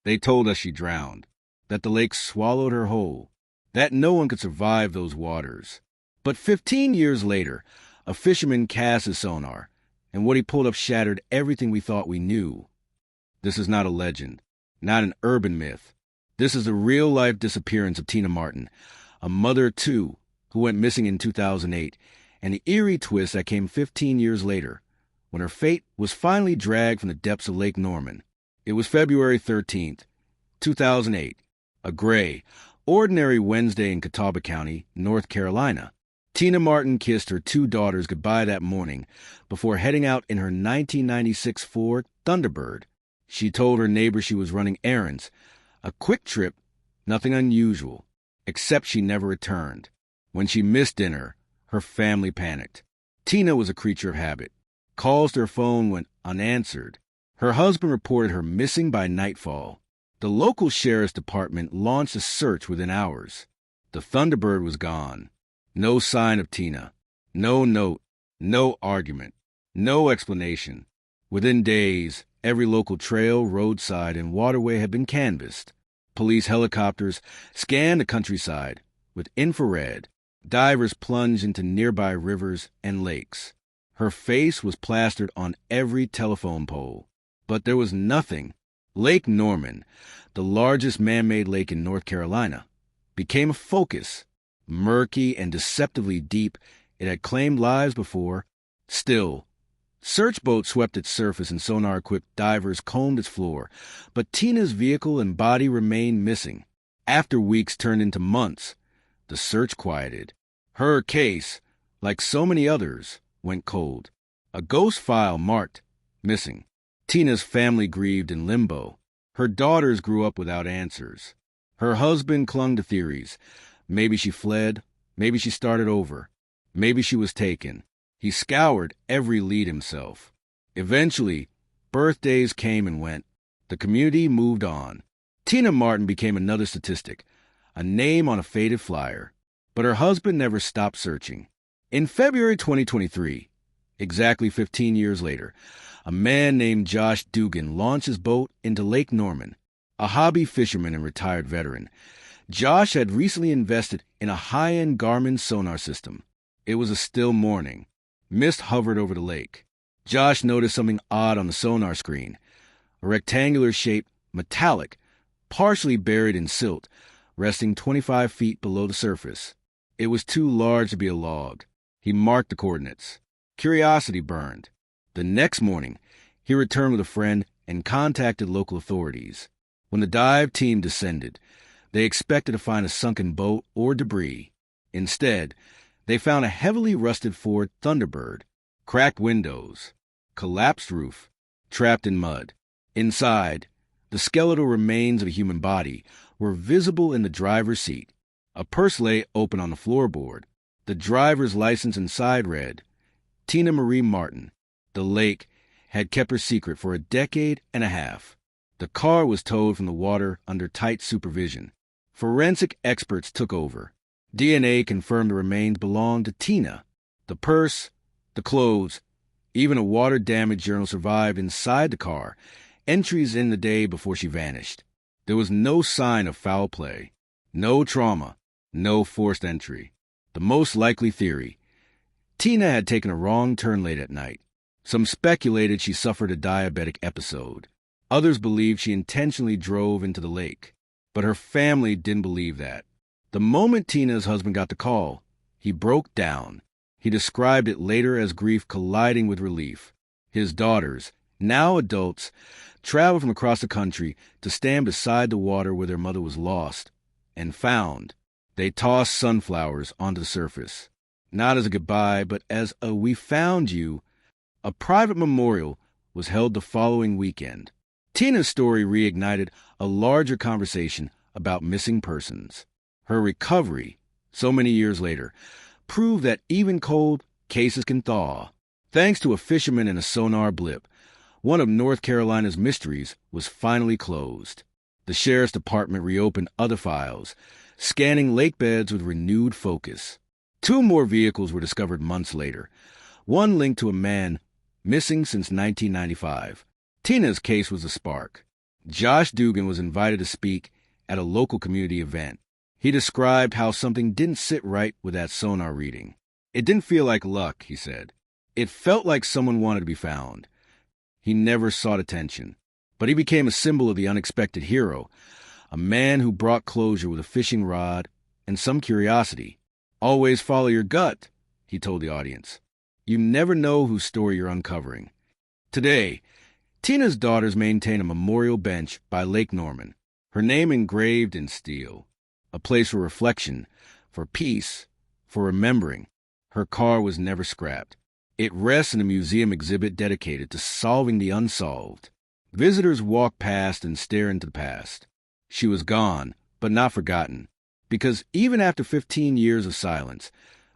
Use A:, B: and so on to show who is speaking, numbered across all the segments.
A: They told us she drowned, that the lake swallowed her whole, that no one could survive those waters. But 15 years later, a fisherman cast his sonar, and what he pulled up shattered everything we thought we knew. This is not a legend, not an urban myth. This is the real-life disappearance of Tina Martin, a mother of two who went missing in 2008, and the eerie twist that came 15 years later, when her fate was finally dragged from the depths of Lake Norman. It was February 13th, 2008, a gray, ordinary Wednesday in Catawba County, North Carolina. Tina Martin kissed her two daughters goodbye that morning before heading out in her 1996 Ford Thunderbird. She told her neighbor she was running errands, a quick trip, nothing unusual, except she never returned. When she missed dinner, her family panicked. Tina was a creature of habit. Calls to her phone went unanswered. Her husband reported her missing by nightfall. The local sheriff's department launched a search within hours. The Thunderbird was gone. No sign of Tina. No note. No argument. No explanation. Within days, every local trail, roadside, and waterway had been canvassed. Police helicopters scanned the countryside. With infrared, divers plunged into nearby rivers and lakes. Her face was plastered on every telephone pole. But there was nothing. Lake Norman, the largest man-made lake in North Carolina, became a focus. Murky and deceptively deep, it had claimed lives before. Still, search boats swept its surface and sonar-equipped divers combed its floor, but Tina's vehicle and body remained missing. After weeks turned into months, the search quieted. Her case, like so many others, went cold. A ghost file marked missing. Tina's family grieved in limbo. Her daughters grew up without answers. Her husband clung to theories. Maybe she fled. Maybe she started over. Maybe she was taken. He scoured every lead himself. Eventually, birthdays came and went. The community moved on. Tina Martin became another statistic, a name on a faded flyer. But her husband never stopped searching. In February 2023, exactly 15 years later, a man named Josh Dugan launched his boat into Lake Norman. A hobby fisherman and retired veteran, Josh had recently invested in a high-end Garmin sonar system. It was a still morning. Mist hovered over the lake. Josh noticed something odd on the sonar screen. A rectangular-shaped, metallic, partially buried in silt, resting 25 feet below the surface. It was too large to be a log. He marked the coordinates. Curiosity burned. The next morning, he returned with a friend and contacted local authorities. When the dive team descended, they expected to find a sunken boat or debris. Instead, they found a heavily rusted Ford Thunderbird, cracked windows, collapsed roof, trapped in mud. Inside, the skeletal remains of a human body were visible in the driver's seat. A purse lay open on the floorboard. The driver's license inside read, Tina Marie Martin. The lake had kept her secret for a decade and a half. The car was towed from the water under tight supervision. Forensic experts took over. DNA confirmed the remains belonged to Tina. The purse, the clothes, even a water-damaged journal survived inside the car, entries in the day before she vanished. There was no sign of foul play, no trauma, no forced entry. The most likely theory, Tina had taken a wrong turn late at night. Some speculated she suffered a diabetic episode. Others believed she intentionally drove into the lake. But her family didn't believe that. The moment Tina's husband got the call, he broke down. He described it later as grief colliding with relief. His daughters, now adults, traveled from across the country to stand beside the water where their mother was lost and found. They tossed sunflowers onto the surface, not as a goodbye, but as a "we found you." A private memorial was held the following weekend. Tina's story reignited a larger conversation about missing persons. Her recovery, so many years later, proved that even cold cases can thaw. Thanks to a fisherman and a sonar blip, one of North Carolina's mysteries was finally closed. The sheriff's department reopened other files, scanning lake beds with renewed focus. 2 more vehicles were discovered months later, one linked to a man missing since 1995. Tina's case was a spark. Josh Dugan was invited to speak at a local community event. He described how something didn't sit right with that sonar reading. It didn't feel like luck, he said. It felt like someone wanted to be found. He never sought attention, but he became a symbol of the unexpected hero, a man who brought closure with a fishing rod and some curiosity. Always follow your gut, he told the audience. You never know whose story you're uncovering. Today, Tina's daughters maintain a memorial bench by Lake Norman, her name engraved in steel, a place for reflection, for peace, for remembering. Her car was never scrapped. It rests in a museum exhibit dedicated to solving the unsolved. Visitors walk past and stare into the past. She was gone, but not forgotten, because even after 15 years of silence,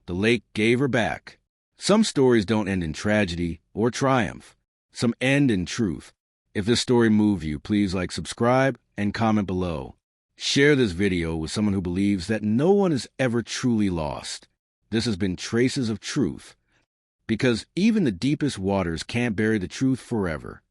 A: the lake gave her back. Some stories don't end in tragedy or triumph. Some end in truth. If this story moved you, please subscribe, and comment below. Share this video with someone who believes that no one is ever truly lost. This has been Traces of Truth, because even the deepest waters can't bury the truth forever.